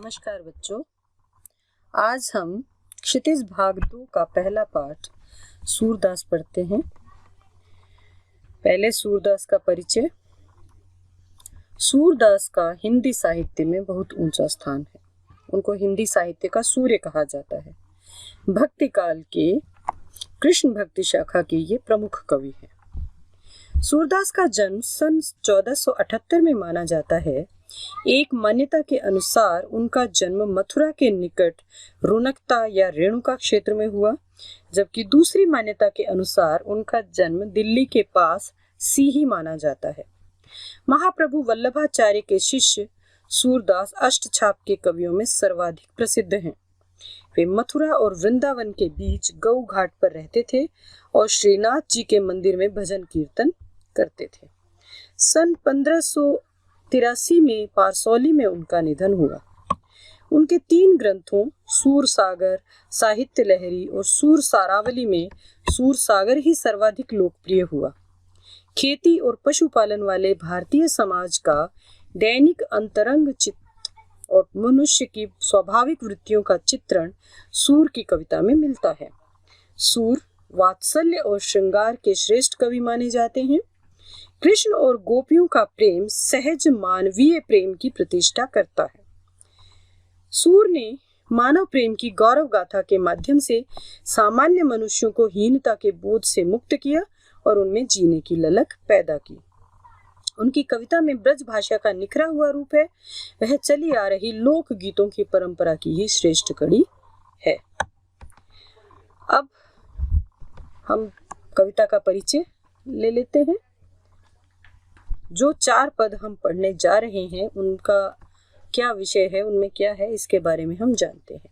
नमस्कार बच्चों। आज हम क्षितिज भाग 2 का पहला पाठ सूरदास पढ़ते हैं। पहले सूरदास का परिचय। सूरदास का हिंदी साहित्य में बहुत ऊंचा स्थान है। उनको हिंदी साहित्य का सूर्य कहा जाता है। भक्ति काल के कृष्ण भक्ति शाखा के ये प्रमुख कवि हैं। सूरदास का जन्म सन 1478 में माना जाता है। एक मान्यता के अनुसार उनका जन्म मथुरा के निकट रोनकता या रेणुका क्षेत्र में हुआ, जबकि दूसरी मान्यता के अनुसार उनका जन्म दिल्ली के पास सीही माना जाता है। महाप्रभु वल्लभाचार्य के शिष्य सूरदास अष्टछाप के कवियों में सर्वाधिक प्रसिद्ध हैं। वे मथुरा और वृंदावन के बीच गऊ घाट पर रहते थे और श्रीनाथ जी के मंदिर में भजन कीर्तन करते थे। सन 1583 में पारसौली में उनका निधन हुआ। उनके 3 ग्रंथों सूर सागर, साहित्य लहरी और सूर सारावली में सूर सागर ही सर्वाधिक लोकप्रिय हुआ। खेती और पशुपालन वाले भारतीय समाज का दैनिक अंतरंग चित्त और मनुष्य की स्वाभाविक वृत्तियों का चित्रण सूर की कविता में मिलता है। सूर वात्सल्य और श्रृंगार के श्रेष्ठ कवि माने जाते हैं। कृष्ण और गोपियों का प्रेम सहज मानवीय प्रेम की प्रतिष्ठा करता है। सूर ने मानव प्रेम की गौरव गाथा के माध्यम से सामान्य मनुष्यों को हीनता के बोझ से मुक्त किया और उनमें जीने की ललक पैदा की। उनकी कविता में ब्रज भाषा का निखरा हुआ रूप है। वह चली आ रही लोक गीतों की परंपरा की ही श्रेष्ठ कड़ी है। अब हम कविता का परिचय ले लेते हैं। जो 4 पद हम पढ़ने जा रहे हैं उनका क्या विषय है, उनमें क्या है, इसके बारे में हम जानते हैं।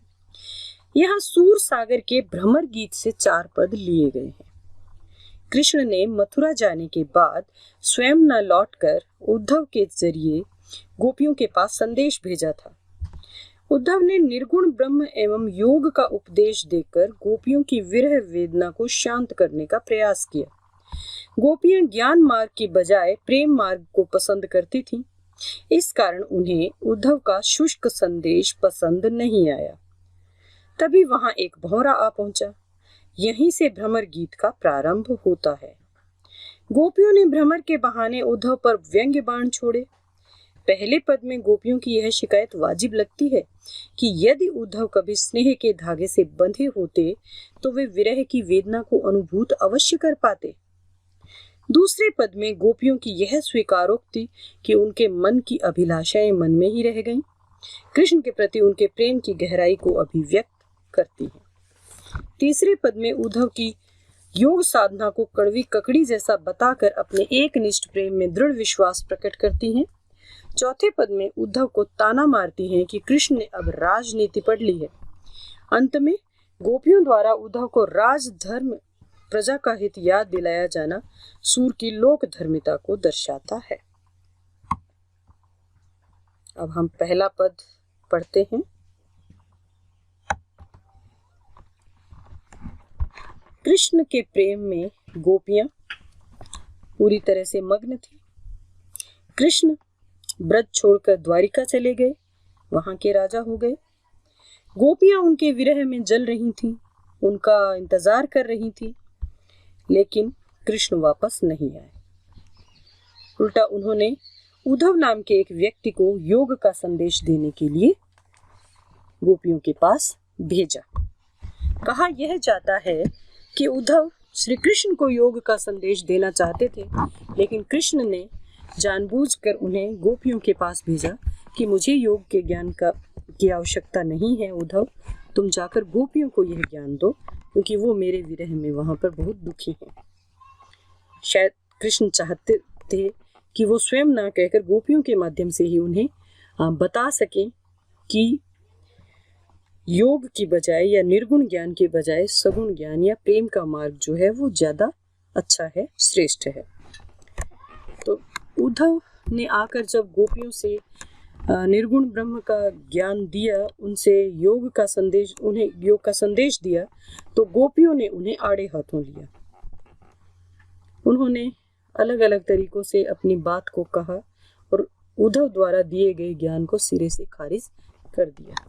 यहाँ सूर सागर के भ्रमर गीत से 4 पद लिए गए हैं। कृष्ण ने मथुरा जाने के बाद स्वयं न लौटकर उद्धव के जरिए गोपियों के पास संदेश भेजा था। उद्धव ने निर्गुण ब्रह्म एवं योग का उपदेश देकर गोपियों की विरह वेदना को शांत करने का प्रयास किया। गोपियां ज्ञान मार्ग की बजाय प्रेम मार्ग को पसंद करती थीं। इस कारण उन्हें उद्धव का शुष्क संदेश पसंद नहीं आया। तभी वहां एक भौरा आ पहुंचा। यहीं से भ्रमर गीत का प्रारंभ होता है। गोपियों ने भ्रमर के बहाने उद्धव पर व्यंग्य बाण छोड़े। पहले पद में गोपियों की यह शिकायत वाजिब लगती है कि यदि उद्धव कभी स्नेह के धागे से बंधे होते तो वे विरह की वेदना को अनुभूत अवश्य कर पाते। दूसरे पद में गोपियों की यह स्वीकारोक्ति कि उनके मन की अभिलाषाएं मन में ही रह गईं, कृष्ण के प्रति उनके प्रेम की गहराई को अभिव्यक्त करती है। तीसरे पद में उद्धव की योग साधना को कड़वी ककड़ी जैसा बताकर अपने एकनिष्ठ प्रेम में दृढ़ विश्वास प्रकट करती हैं। चौथे पद में उद्धव को ताना मारती हैं कि कृष्ण ने अब राजनीति पढ़ ली है। अंत में गोपियों द्वारा उद्धव को राजधर्म, प्रजा का हित याद दिलाया जाना सूर की लोक धर्मिता को दर्शाता है। अब हम पहला पद पढ़ते हैं। कृष्ण के प्रेम में गोपियां पूरी तरह से मग्न थी। कृष्ण ब्रज छोड़कर द्वारिका चले गए, वहां के राजा हो गए। गोपियां उनके विरह में जल रही थीं, उनका इंतजार कर रही थी, लेकिन कृष्ण वापस नहीं आए। उल्टा उन्होंने उद्धव नाम के एक व्यक्ति को योग का संदेश देने के लिए गोपियों के पास भेजा। कहा यह जाता है कि उद्धव श्री कृष्ण को योग का संदेश देना चाहते थे, लेकिन कृष्ण ने जानबूझकर उन्हें गोपियों के पास भेजा कि मुझे योग के ज्ञान की आवश्यकता नहीं है उद्धव, तुम जाकर गोपियों को यह ज्ञान दो, क्योंकि वो मेरे विरह में वहां पर बहुत दुखी हैं। शायद कृष्ण चाहते थे कि वो स्वयं ना कहकर गोपियों के माध्यम से ही उन्हें बता सकें कि योग की बजाय या निर्गुण ज्ञान के बजाय सगुण ज्ञान या प्रेम का मार्ग जो है वो ज्यादा अच्छा है, श्रेष्ठ है। तो उद्धव ने आकर जब गोपियों से निर्गुण ब्रह्म का ज्ञान दिया, उनसे उन्हें योग का संदेश दिया, तो गोपियों ने उन्हें आड़े हाथों लिया। उन्होंने अलग अलग तरीकों से अपनी बात को कहा और उद्धव द्वारा दिए गए ज्ञान को सिरे से खारिज कर दिया।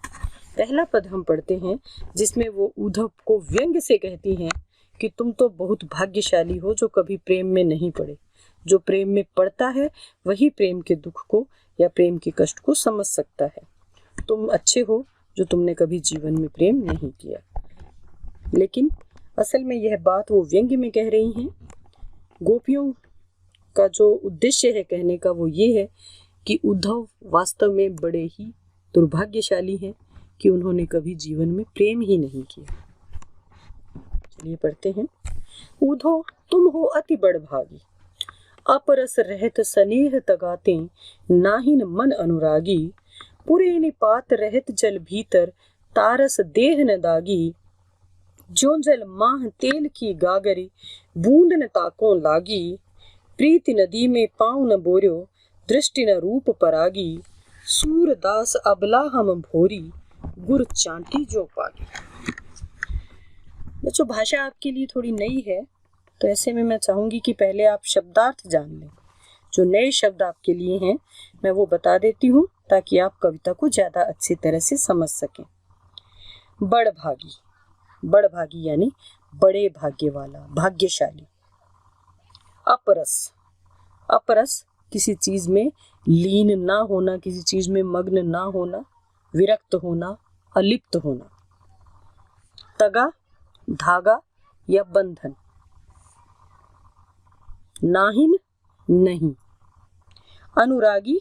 पहला पद हम पढ़ते हैं जिसमें वो उद्धव को व्यंग्य से कहती हैं कि तुम तो बहुत भाग्यशाली हो जो कभी प्रेम में नहीं पड़े। जो प्रेम में पड़ता है वही प्रेम के दुख को या प्रेम के कष्ट को समझ सकता है। तुम अच्छे हो जो तुमने कभी जीवन में प्रेम नहीं किया। लेकिन असल में यह बात वो व्यंग्य में कह रही हैं। गोपियों का जो उद्देश्य है कहने का वो ये है कि उद्धव वास्तव में बड़े ही दुर्भाग्यशाली हैं कि उन्होंने कभी जीवन में प्रेम ही नहीं किया। चलिए पढ़ते हैं। उद्धव तुम हो अति बड़भागी, अपरस रहत स्नेह तगाते, नाहिन मन अनुरागी, पुरे निपात रहत जल भीतर, तारस देह न दागी, जो जल माह तेल की गागरी, बूंद न ताकों लागी, प्रीति नदी में पाँव न बोर्यो, दृष्टि न रूप परागी, सूरदास अबला हम भोरी, गुर चांटी जो पागी। बच्चों, भाषा आपके लिए थोड़ी नई है तो ऐसे में मैं चाहूंगी कि पहले आप शब्दार्थ जान लें। जो नए शब्द आपके लिए हैं मैं वो बता देती हूँ ताकि आप कविता को ज्यादा अच्छी तरह से समझ सकें। बड़भागी, बड़भागी यानी बड़े भाग्य वाला, भाग्यशाली। अपरस, अपरस किसी चीज में लीन ना होना, किसी चीज में मग्न ना होना, विरक्त होना, अलिप्त होना। तगा, धागा या बंधन। नाहिन, नहीं। अनुरागी,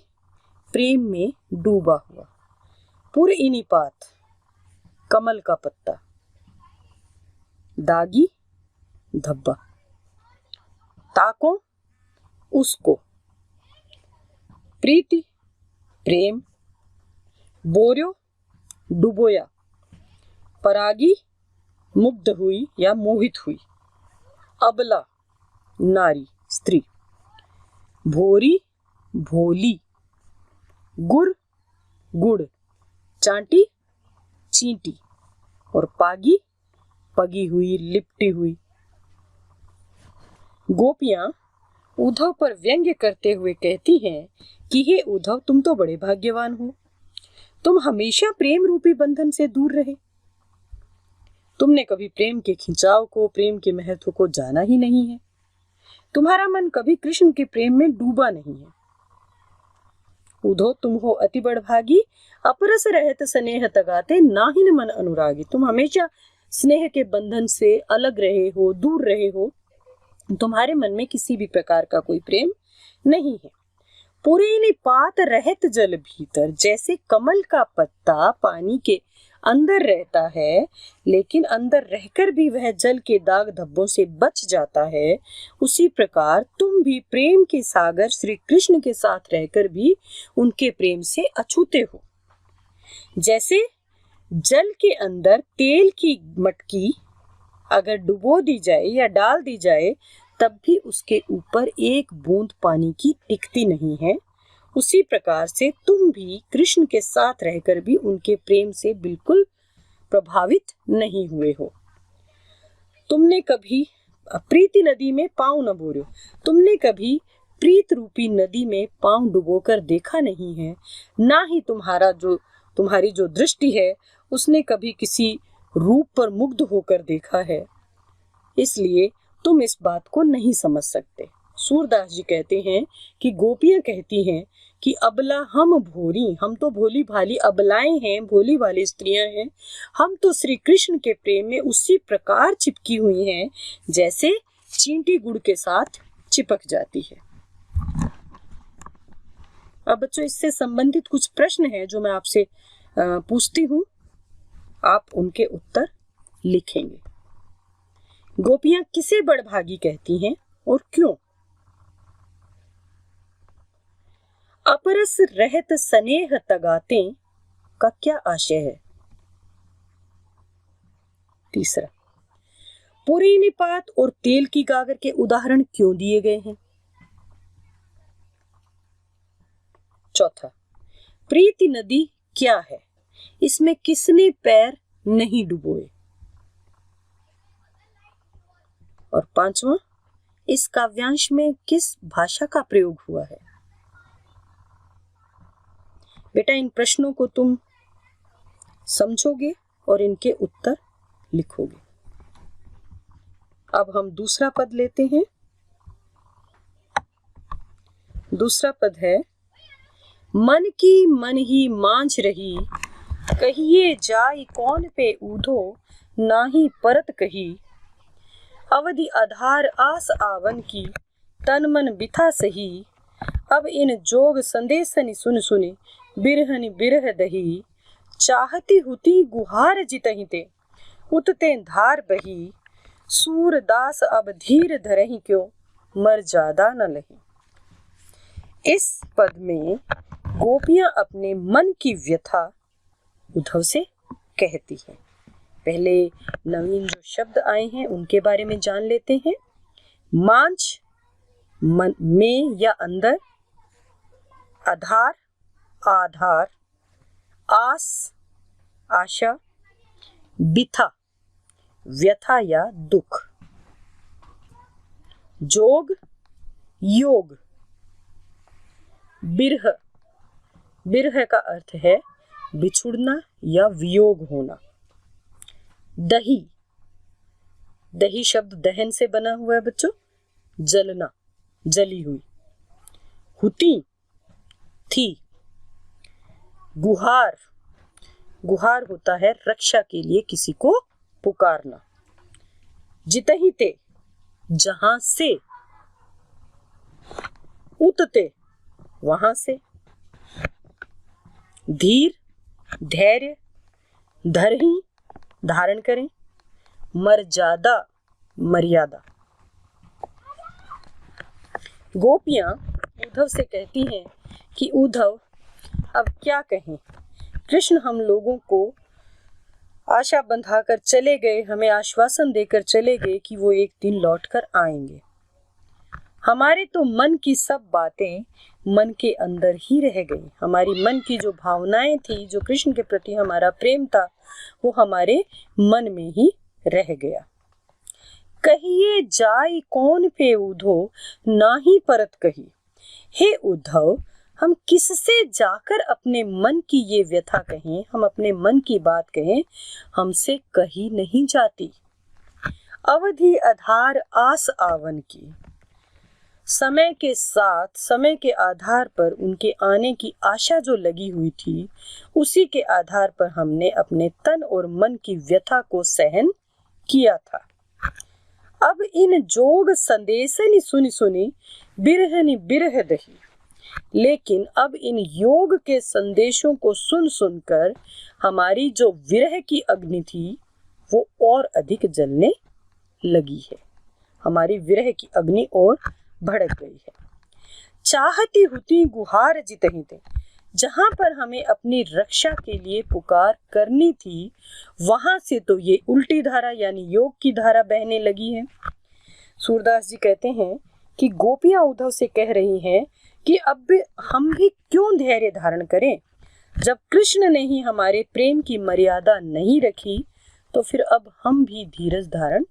प्रेम में डूबा हुआ। पुरइनिपात, कमल का पत्ता। दागी, धब्बा। ताको, उसको। प्रीति, प्रेम। बोर्यो, डुबोया। परागी, मुग्ध हुई या मोहित हुई। अबला, नारी, स्त्री। भोरी, भोली। गुर, गुड़। चांटी, चींटी। और पागी, पगी हुई, लिपटी हुई। गोपियां उद्धव पर व्यंग्य करते हुए कहती हैं कि हे उद्धव, तुम तो बड़े भाग्यवान हो, तुम हमेशा प्रेम रूपी बंधन से दूर रहे। तुमने कभी प्रेम के खिंचाव को, प्रेम के महत्व को जाना ही नहीं है। तुम्हारा मन कभी कृष्ण के प्रेम में डूबा नहीं है। उद्धव तुम हो अति बड़भागी, अपरस रहत स्नेह तगाते, नाहिन मन अनुरागी। तुम हमेशा स्नेह के बंधन से अलग रहे हो, दूर रहे हो। तुम्हारे मन में किसी भी प्रकार का कोई प्रेम नहीं है। पुरइनिपात रहत जल भीतर, जैसे कमल का पत्ता पानी के अंदर रहता है लेकिन अंदर रहकर भी वह जल के दाग धब्बों से बच जाता है, उसी प्रकार तुम भी प्रेम के सागर श्री कृष्ण के साथ रहकर भी उनके प्रेम से अछूते हो। जैसे जल के अंदर तेल की मटकी अगर डुबो दी जाए या डाल दी जाए तब भी उसके ऊपर एक बूंद पानी की टिकती नहीं है, उसी प्रकार से तुम भी कृष्ण के साथ रहकर भी उनके प्रेम से बिल्कुल प्रभावित नहीं हुए हो। तुमने कभी प्रीति नदी में पाँव न बोर्यो, तुमने कभी प्रीत रूपी नदी में पाँव डुबोकर देखा नहीं है, ना ही तुम्हारी जो दृष्टि है उसने कभी किसी रूप पर मुग्ध होकर देखा है, इसलिए तुम इस बात को नहीं समझ सकते। सूरदास जी कहते हैं कि गोपियां कहती हैं कि अबला हम भोरी, हम तो भोली भाली अबलाएं हैं, भोली भाली स्त्रियां हैं, हम तो श्री कृष्ण के प्रेम में उसी प्रकार चिपकी हुई हैं जैसे चींटी गुड़ के साथ चिपक जाती है। अब बच्चों, इससे संबंधित कुछ प्रश्न हैं जो मैं आपसे पूछती हूँ, आप उनके उत्तर लिखेंगे। गोपियां किसे बड़भागी कहती हैं और क्यों? अपरस रहत स्नेह तगाते का क्या आशय है? तीसरा, पुरइनिपात और तेल की गागर के उदाहरण क्यों दिए गए हैं? चौथा, प्रीति नदी क्या है, इसमें किसने पैर नहीं डुबोए? और पांचवा, इस काव्यांश में किस भाषा का प्रयोग हुआ है? बेटा, इन प्रश्नों को तुम समझोगे और इनके उत्तर लिखोगे। अब हम दूसरा पद लेते हैं। दूसरा पद है, मन की मन ही मांझ रही, कहिए जाई कौन पे ऊधो, नाही परत कही। अवधि आधार आस आवन की, तन मन बिथा सही। अब इन जोग संदेशनि सुन सुनी, बिरहनि बिरह दही। चाहती हुती गुहार जितहि ते, उतते धार बही। सूरदास अब धीर धरहि क्यों, मर जादा न लही। इस पद में गोपियां अपने मन की व्यथा उद्धव से कहती हैं। पहले नवीन जो शब्द आए हैं उनके बारे में जान लेते हैं। मांझ मन में या अंदर, आधार आधार, आस आशा, बिथा व्यथा या दुख, जोग योग, बिरह बिरह का अर्थ है बिछुड़ना या वियोग होना। दही दही शब्द दहन से बना हुआ है बच्चों, जलना, जली हुई। हुती थी। गुहार गुहार होता है रक्षा के लिए किसी को पुकारना। जितहि ते जहां से, उतते वहां से। धीर धैर्य, धरही धारण करें, मर्यादा मर्यादा। गोपियां उद्धव से कहती हैं कि उद्धव अब क्या कहें, कृष्ण हम लोगों को आशा बंधाकर चले गए, हमें आश्वासन देकर चले गए कि वो एक दिन लौटकर आएंगे। हमारे तो मन की सब बातें मन के अंदर ही रह गई। हमारी मन की जो भावनाएं थी, जो कृष्ण के प्रति हमारा प्रेम था, वो हमारे मन में ही रह गया। कहिए जाई कौन पे उधो, नाही परत कही। हे उद्धव, हम किससे जाकर अपने मन की ये व्यथा कहें, हम अपने मन की बात कहें, हमसे कही नहीं जाती। अवधि आधार आस आवन की, समय के साथ, समय के आधार पर उनके आने की आशा जो लगी हुई थी, उसी के आधार पर हमने अपने तन और मन की व्यथा को सहन किया था। अब इन जोग संदेशनि सुनी सुनी, बिरहनि बिरह दही। लेकिन अब इन योग के संदेशों को सुन सुनकर हमारी जो विरह की अग्नि थी वो और अधिक जलने लगी है। हमारी विरह की अग्नि और भड़क गई है। चाहती हुती गुहार जितहि ते, जहां पर हमें अपनी रक्षा के लिए पुकार करनी थी, वहां से तो ये उल्टी धारा यानी योग की धारा बहने लगी है। सूरदास जी कहते हैं कि गोपियां उद्धव से कह रही हैं कि अब हम भी क्यों धैर्य धारण करें, जब कृष्ण ने ही हमारे प्रेम की मर्यादा नहीं रखी, तो फिर अब हम भी धीरज धारण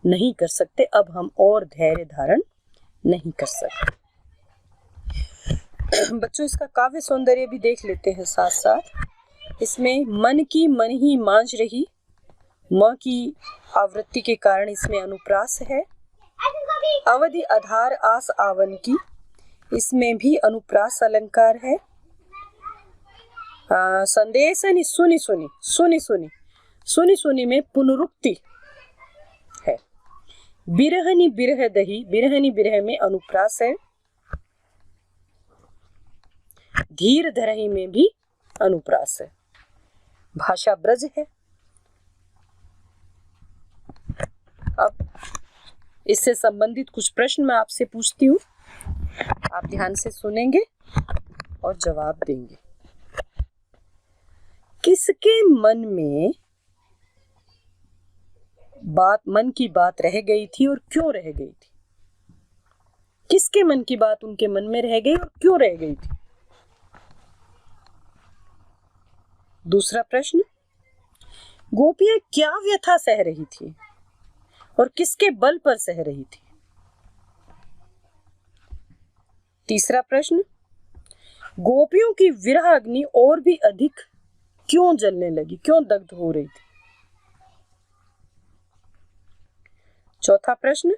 नहीं कर सकते, अब हम और धैर्य धारण नहीं कर सकते। बच्चों, इसका काव्य सौंदर्य भी देख लेते हैं साथ साथ। इसमें मन की मन ही मांझ रही, म की आवृत्ति के कारण इसमें अनुप्रास है। अवधि आधार आस आवन की, इसमें भी अनुप्रास अलंकार है। संदेशनि सुनी सुनी, सुनी सुनी, सुनी सुनी में पुनरुक्ति है। बिरहनि बिरह दही, बिरहनि बिरह में अनुप्रास है। धीर धरहि में भी अनुप्रास है। भाषा ब्रज है। अब इससे संबंधित कुछ प्रश्न मैं आपसे पूछती हूँ, आप ध्यान से सुनेंगे और जवाब देंगे। किसके मन में मन की बात रह गई थी और क्यों रह गई थी? किसके मन की बात उनके मन में रह गई और क्यों रह गई थी? दूसरा प्रश्न, गोपियां क्या व्यथा सह रही थी और किसके बल पर सह रही थी? तीसरा प्रश्न, गोपियों की विरह अग्नि और भी अधिक क्यों जलने लगी, क्यों दग्ध हो रही थी। चौथा प्रश्न,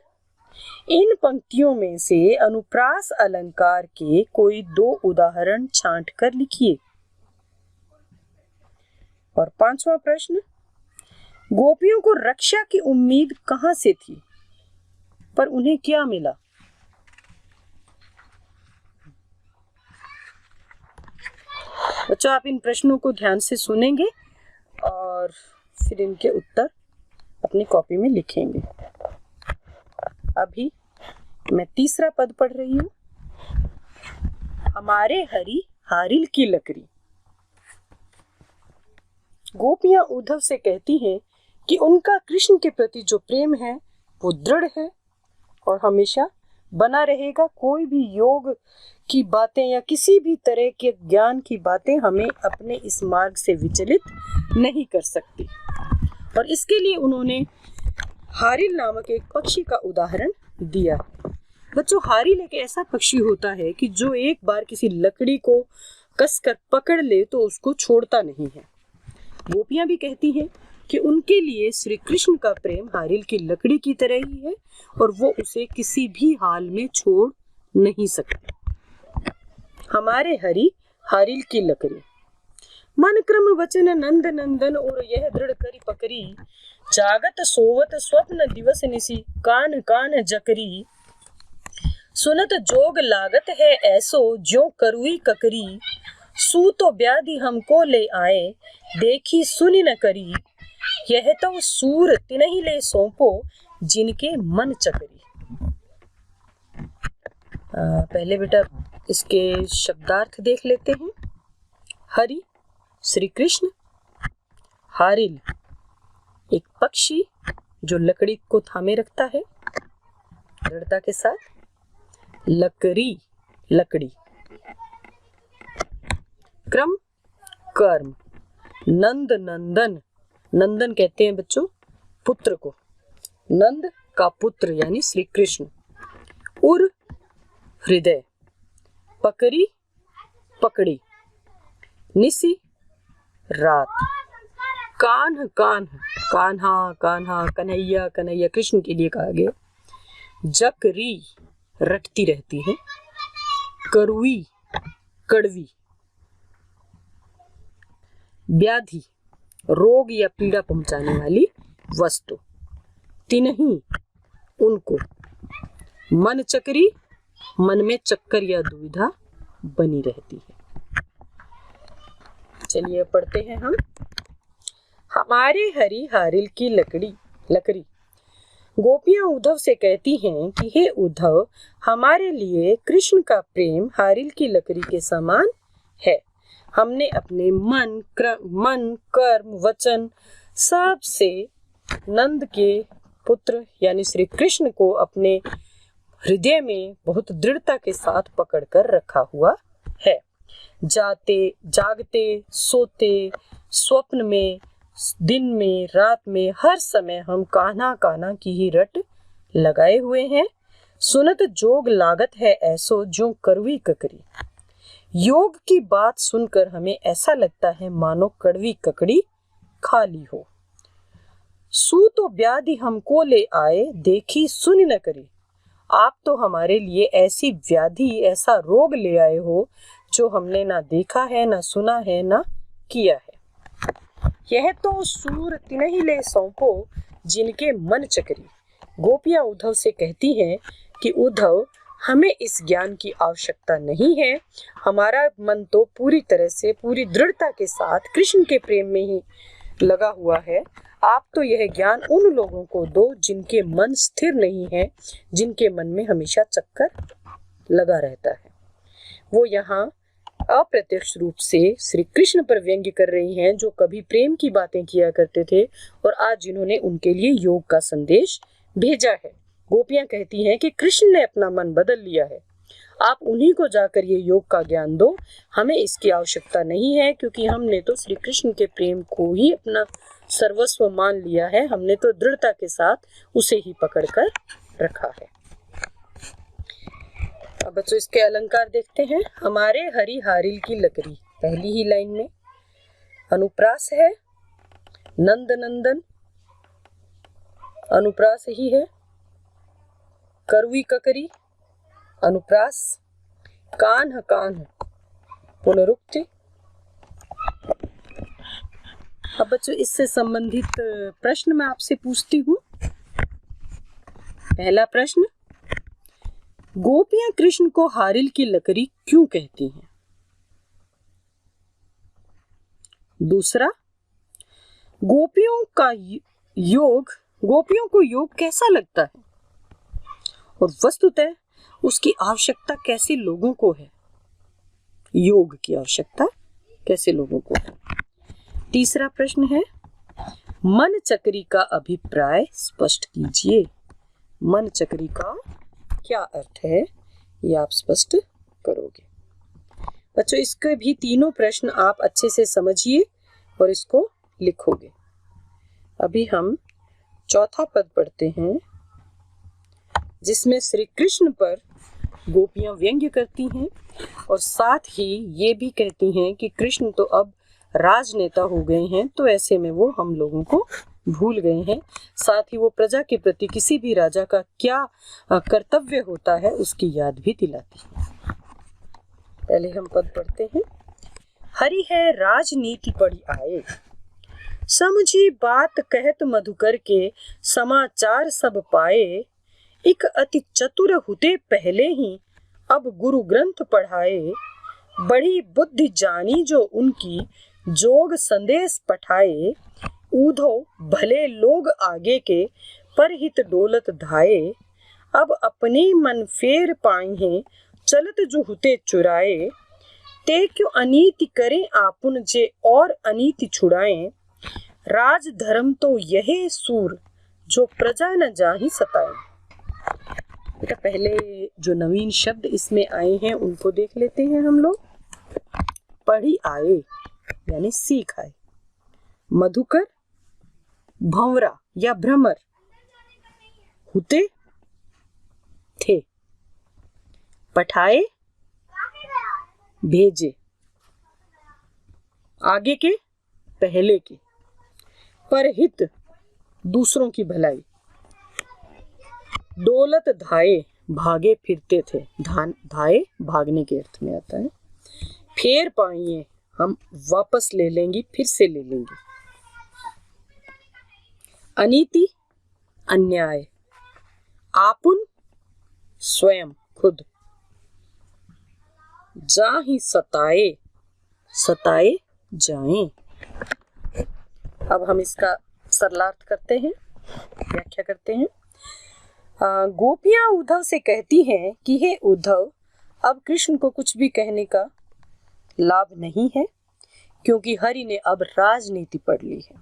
इन पंक्तियों में से अनुप्रास अलंकार के कोई 2 उदाहरण छांट कर लिखिए। और पांचवा प्रश्न, गोपियों को रक्षा की उम्मीद कहां से थी, पर उन्हें क्या मिला। बच्चों, आप इन प्रश्नों को ध्यान से सुनेंगे और फिर इनके उत्तर अपनी कॉपी में लिखेंगे। अभी मैं तीसरा पद पढ़ रही हूं। हमारे हरि हारिल की लकड़ी। गोपियां उद्धव से कहती हैं कि उनका कृष्ण के प्रति जो प्रेम है वो दृढ़ है और हमेशा बना रहेगा। कोई भी योग की बातें या किसी भी तरह के ज्ञान की बातें हमें अपने इस मार्ग से विचलित नहीं कर सकती। और इसके लिए उन्होंने हारिल नामक एक पक्षी का उदाहरण दिया। बच्चों, हारिल एक ऐसा पक्षी होता है कि जो एक बार किसी लकड़ी को कसकर पकड़ ले तो उसको छोड़ता नहीं है। गोपियां भी कहती हैं कि उनके लिए श्री कृष्ण का प्रेम हारिल की लकड़ी की तरह ही है और वो उसे किसी भी हाल में छोड़ नहीं सकते। हमारे हरि हारिल की लकड़ी। मन क्रम वचन नंद नंदन और यह दृढ़ करी पकड़ी, जागत सोवत स्वप्न दिवस निसी कान कान जकरी, सुनत जोग लागत है ऐसो ज्यों करुई ककरी, सू तो व्याधि हमको ले आए देखी सुनी न करी, यह तो सूर तिनहि ले सौंपो जिनके मन चकरी। पहले बेटा इसके शब्दार्थ देख लेते हैं। हरि श्री कृष्ण, हारिल एक पक्षी जो लकड़ी को थामे रखता है दृढ़ता के साथ, लकड़ी लकड़ी, क्रम कर्म, नंद नंदन, नंदन कहते हैं बच्चों पुत्र को, नंद का पुत्र यानी श्री कृष्ण, उर हृदय, पकड़ी पकड़ी, निसी रात, कान्ह कान्ह कान्हा कान्हा, कन्हैया कन्हैया कृष्ण के लिए कहा गया, जकरी रटती रहती है, करुई कड़वी, व्याधि रोग या पीड़ा पहुंचाने वाली वस्तु, तिनही उनको, मन चकरी मन में चक्कर या दुविधा बनी रहती है। चलिए पढ़ते हैं हम। हमारे हरि हारिल की लकड़ी। गोपियां उद्धव से कहती हैं कि हे उद्धव, हमारे लिए कृष्ण का प्रेम हारिल की लकड़ी के समान है। हमने अपने मन कर्म वचन सब से नंद के पुत्र यानी श्री कृष्ण को अपने हृदय में बहुत दृढ़ता के साथ पकड़कर रखा हुआ है। जागते सोते स्वप्न में दिन में रात में हर समय हम कान्हा कान्हा की ही रट लगाए हुए हैं। सुनत जोग लागत है ऐसो ज्यों कड़वी ककड़ी। योग की बात सुनकर हमें ऐसा लगता है मानो कड़वी ककड़ी खा ली हो। सू तो व्याधि हमको ले आए देखी सुनी न करी। आप तो हमारे लिए ऐसी व्याधि ऐसा रोग ले आए हो जो हमने ना देखा है ना सुना है ना किया है। यह तो सूर तिनहि ले सौंपो जिनके मन चकरी। गोपियां उद्धव से कहती हैं कि उद्धव, हमें इस ज्ञान की आवश्यकता नहीं है। हमारा मन तो पूरी तरह से पूरी दृढ़ता के साथ कृष्ण के प्रेम में ही लगा हुआ है। आप तो यह ज्ञान उन लोगों को दो जिनके मन स्थिर नहीं है, जिनके मन में हमेशा चक्कर लगा रहता है। वो यहाँ अप्रत्यक्ष रूप से श्री कृष्ण पर व्यंग्य कर रही हैं, जो कभी प्रेम की बातें किया करते थे और आज जिन्होंने उनके लिए योग का संदेश भेजा है। गोपियां कहती हैं कि कृष्ण ने अपना मन बदल लिया है, आप उन्हीं को जाकर ये योग का ज्ञान दो। हमें इसकी आवश्यकता नहीं है, क्योंकि हमने तो श्री कृष्ण के प्रेम को ही अपना सर्वस्व मान लिया है। हमने तो दृढ़ता के साथ उसे ही पकड़कर रखा है। अब बच्चों इसके अलंकार देखते हैं। हमारे हरि हारिल की लकड़ी, पहली ही लाइन में अनुप्रास है, नंद नंदन अनुप्रास ही है, करुई ककरी अनुप्रास, कान्ह कान्ह पुनरुक्ति। अब बच्चों इससे संबंधित प्रश्न मैं आपसे पूछती हूँ। पहला प्रश्न, गोपियां कृष्ण को हारिल की लकड़ी क्यों कहती हैं? दूसरा, गोपियों को योग कैसा लगता है और वस्तुतः उसकी आवश्यकता कैसे लोगों को है? योग की आवश्यकता कैसे लोगों को है? तीसरा प्रश्न है, मन चक्री का अभिप्राय स्पष्ट कीजिए। मन चक्री का क्या अर्थ है, ये आप स्पष्ट करोगे। बच्चों इसके भी तीनों प्रश्न आप अच्छे से समझिए और इसको लिखोगे। अभी हम चौथा पद पढ़ते हैं, जिसमें श्री कृष्ण पर गोपियां व्यंग्य करती हैं और साथ ही ये भी कहती हैं कि कृष्ण तो अब राजनेता हो गए हैं, तो ऐसे में वो हम लोगों को भूल गए हैं। साथ ही वो प्रजा के प्रति किसी भी राजा का क्या कर्तव्य होता है उसकी याद भी दिलाती है। पहले हम पद पढ़ते हैं। हरि है राजनीति पढ़ी आए, समझी बात कहत मधुकर के, समाचार सब पाए। एक अति चतुर हुते पहले ही, अब गुरु ग्रंथ पढ़ाए। बड़ी बुद्धि जानी जो उनकी, जोग संदेश पठाए। ऊधो भले लोग आगे के, परहित डोलत धाये। अब अपने मन फेर पाई हैं, चलत जो हुते चुराए। ते क्यों अनीति करें आपुन, जे और अनीति छुड़ाएं। राज धर्म तो यही सूर, जो प्रजा न जाहि सताए। बेटा पहले जो नवीन शब्द इसमें आए हैं उनको देख लेते हैं हम लोग। पढ़ी आए यानी सीख आए, मधुकर भंवरा या भ्रमर, हुते थे, पठाए भेजे, आगे के पहले के, परहित दूसरों की भलाई, डोलत धाये भागे फिरते थे, धाये भागने के अर्थ में आता है। फेर पाइए हम वापस ले लेंगे, फिर से ले लेंगे। अनीति अन्याय, आपुन स्वयं खुद, जाहि सताए सताए जाएं। अब हम इसका सरलार्थ करते हैं, व्याख्या करते हैं। गोपियां उद्धव से कहती हैं कि हे उद्धव, अब कृष्ण को कुछ भी कहने का लाभ नहीं है, क्योंकि हरि ने अब राजनीति पढ़ ली है।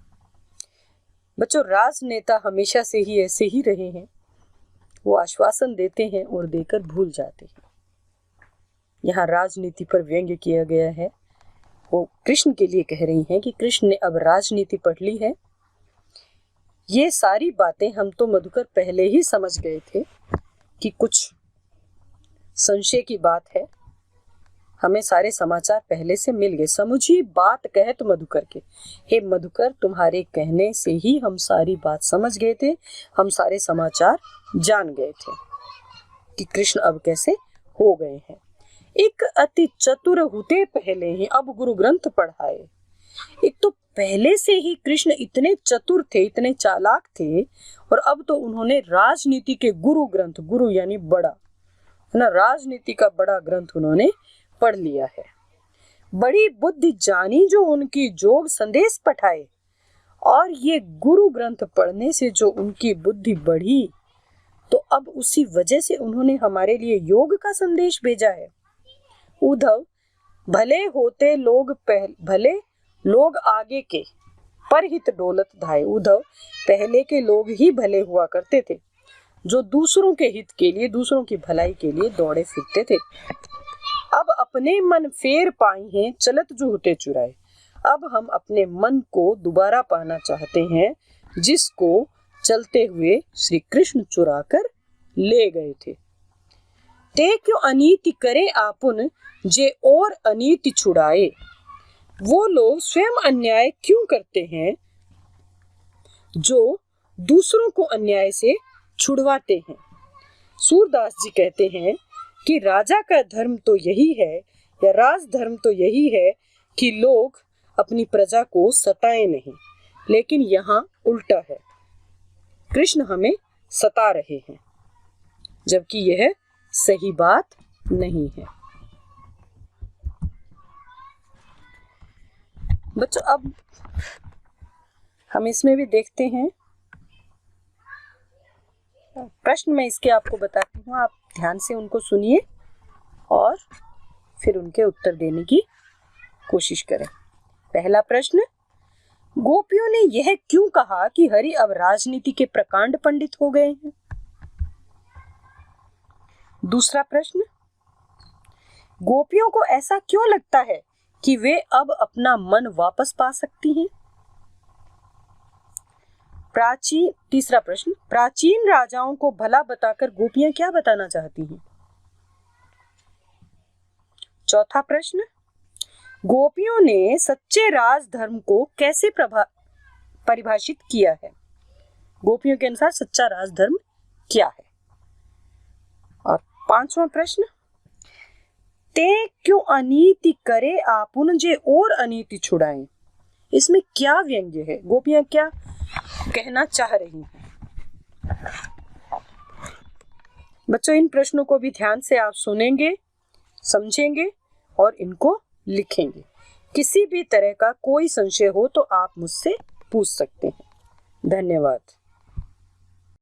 बच्चों राजनेता हमेशा से ही ऐसे ही रहे हैं, वो आश्वासन देते हैं और देकर भूल जाते हैं। यहाँ राजनीति पर व्यंग्य किया गया है, वो कृष्ण के लिए कह रही हैं कि कृष्ण ने अब राजनीति पढ़ ली है। ये सारी बातें हम तो मधुकर पहले ही समझ गए थे कि कुछ संशय की बात है, हमें सारे समाचार पहले से मिल गए। समझी बात कहत मधुकर के, हे मधुकर तुम्हारे कहने से ही हम सारी बात समझ गए थे, हम सारे समाचार जान गए थे कि कृष्ण अब कैसे हो गए हैं। एक अति चतुर हुते पहले ही, अब गुरु ग्रंथ पढ़ाए। एक तो पहले से ही कृष्ण इतने चतुर थे, इतने चालाक थे, और अब तो उन्होंने राजनीति के गुरु ग्रंथ, गुरु यानी बड़ा है ना, राजनीति का बड़ा ग्रंथ उन्होंने पढ़ लिया है। बड़ी बुद्धि जानी जो उनकी, जोग संदेश पठाए। और ये गुरु ग्रंथ पढ़ने से जो उनकी बुद्धि बढ़ी, तो अब उसी वजह से उन्होंने हमारे लिए योग का संदेश भेजा है। उद्धव भले होते लोग भले लोग आगे के, परहित डोलत धाये। उद्धव पहले के लोग ही भले हुआ करते थे, जो दूसरों के हित के लिए, दूसरों की भलाई के लिए दौड़े फिरते थे। अब अपने मन फेर पाई हैं, चलत जो होते चुराए। अब हम अपने मन को दोबारा पाना चाहते हैं, जिसको चलते हुए श्री कृष्ण चुरा कर ले गए थे। ते क्यों अनीति करे आपुन, जे और अनीति छुड़ाए। वो लोग स्वयं अन्याय क्यों करते हैं जो दूसरों को अन्याय से छुड़वाते हैं? सूरदास जी कहते हैं कि राजा का धर्म तो यही है, या राजधर्म तो यही है कि लोग अपनी प्रजा को सताएं नहीं, लेकिन यहाँ उल्टा है। कृष्ण हमें सता रहे हैं, जबकि यह सही बात नहीं है। बच्चों, अब हम इसमें भी देखते हैं, प्रश्न मैं इसके आपको बताती हूँ, आप ध्यान से उनको सुनिए और फिर उनके उत्तर देने की कोशिश करें। पहला प्रश्न, गोपियों ने यह क्यों कहा कि हरि अब राजनीति के प्रकांड पंडित हो गए हैं? दूसरा प्रश्न, गोपियों को ऐसा क्यों लगता है कि वे अब अपना मन वापस पा सकती हैं? तीसरा प्रश्न, प्राचीन राजाओं को भला बताकर गोपियां क्या बताना चाहती हैं? चौथा प्रश्न, गोपियों ने सच्चे राजधर्म को कैसे परिभाषित किया है? गोपियों के अनुसार सच्चा राजधर्म क्या है? और पांचवा प्रश्न, ते क्यों अनीति करे आपुन जे और अनीति छुड़ाएं? इसमें क्या व्यंग्य है? गोपियां क्या कहना चाह रही हैं? बच्चों, इन प्रश्नों को भी ध्यान से आप सुनेंगे, समझेंगे और इनको लिखेंगे। किसी भी तरह का कोई संशय हो तो आप मुझसे पूछ सकते हैं। धन्यवाद।